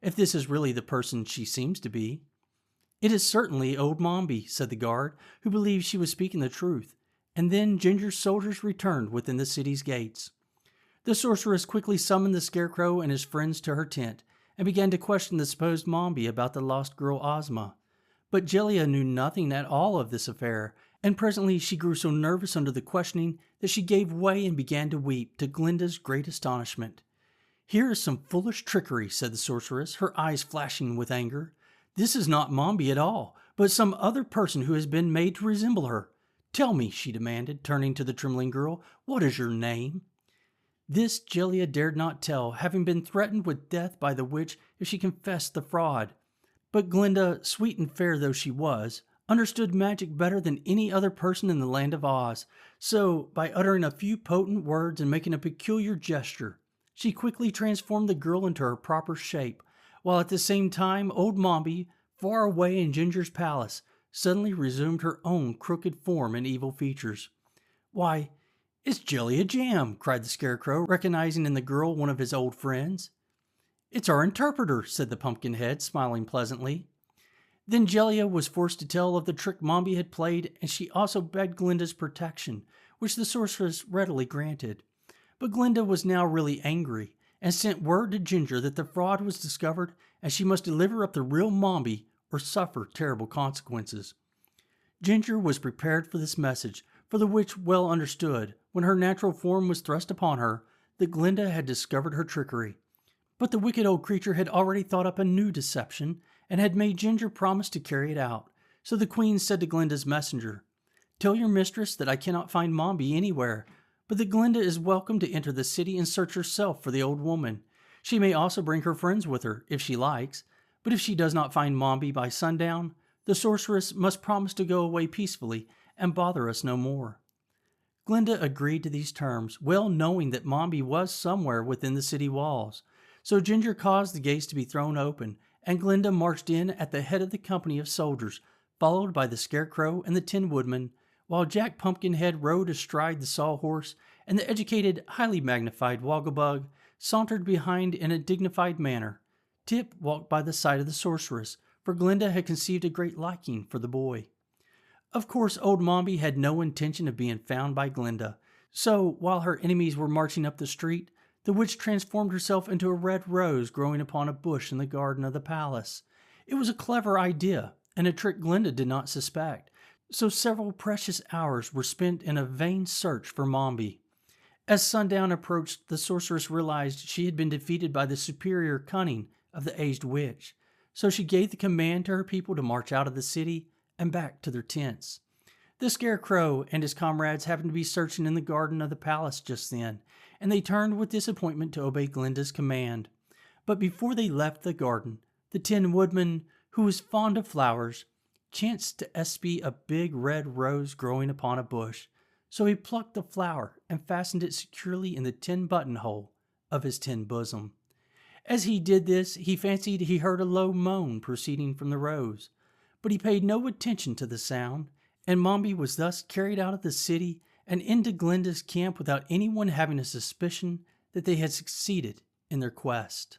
if this is really the person she seems to be. "It is certainly old Mombi," said the guard, who believed she was speaking the truth, and then Ginger's soldiers returned within the city's gates. The sorceress quickly summoned the Scarecrow and his friends to her tent, and began to question the supposed Mombi about the lost girl Ozma. But Jellia knew nothing at all of this affair, and presently she grew so nervous under the questioning that she gave way and began to weep, to Glinda's great astonishment. "Here is some foolish trickery," said the sorceress, her eyes flashing with anger. "This is not Mombi at all, but some other person who has been made to resemble her. Tell me," she demanded, turning to the trembling girl, "what is your name?" This Jellia dared not tell, having been threatened with death by the witch if she confessed the fraud. But Glinda, sweet and fair though she was, understood magic better than any other person in the land of Oz, so, by uttering a few potent words and making a peculiar gesture, she quickly transformed the girl into her proper shape, while at the same time old Mombi, far away in Ginger's palace, suddenly resumed her own crooked form and evil features. "Why, it's Jellia Jam!" cried the Scarecrow, recognizing in the girl one of his old friends. "It's our interpreter," said the Pumpkinhead, smiling pleasantly. Then Jellia was forced to tell of the trick Mombi had played, and she also begged Glinda's protection, which the sorceress readily granted. But Glinda was now really angry, and sent word to Ginger that the fraud was discovered, and she must deliver up the real Mombi or suffer terrible consequences. Ginger was prepared for this message, for the witch well understood, when her natural form was thrust upon her, that Glinda had discovered her trickery. But the wicked old creature had already thought up a new deception, and had made Ginger promise to carry it out. So the queen said to Glinda's messenger, "Tell your mistress that I cannot find Mombi anywhere, but that Glinda is welcome to enter the city and search herself for the old woman. She may also bring her friends with her, if she likes, but if she does not find Mombi by sundown, the sorceress must promise to go away peacefully and bother us no more." Glinda agreed to these terms, well knowing that Mombi was somewhere within the city walls. So Ginger caused the gates to be thrown open, and Glinda marched in at the head of the company of soldiers, followed by the Scarecrow and the Tin Woodman, while Jack Pumpkinhead rode astride the Sawhorse, and the educated, highly magnified Wogglebug sauntered behind in a dignified manner. Tip walked by the side of the sorceress, for Glinda had conceived a great liking for the boy. Of course, old Mombi had no intention of being found by Glinda, so while her enemies were marching up the street, the witch transformed herself into a red rose growing upon a bush in the garden of the palace. It was a clever idea, and a trick Glinda did not suspect, so several precious hours were spent in a vain search for Mombi. As sundown approached, the sorceress realized she had been defeated by the superior cunning of the aged witch, so she gave the command to her people to march out of the city and back to their tents. The Scarecrow and his comrades happened to be searching in the garden of the palace just then, and they turned with disappointment to obey Glinda's command. But before they left the garden, the Tin Woodman, who was fond of flowers, chanced to espy a big red rose growing upon a bush, so he plucked the flower and fastened it securely in the tin buttonhole of his tin bosom. As he did this, he fancied he heard a low moan proceeding from the rose, but he paid no attention to the sound, and Mombi was thus carried out of the city and into Glinda's camp without anyone having a suspicion that they had succeeded in their quest.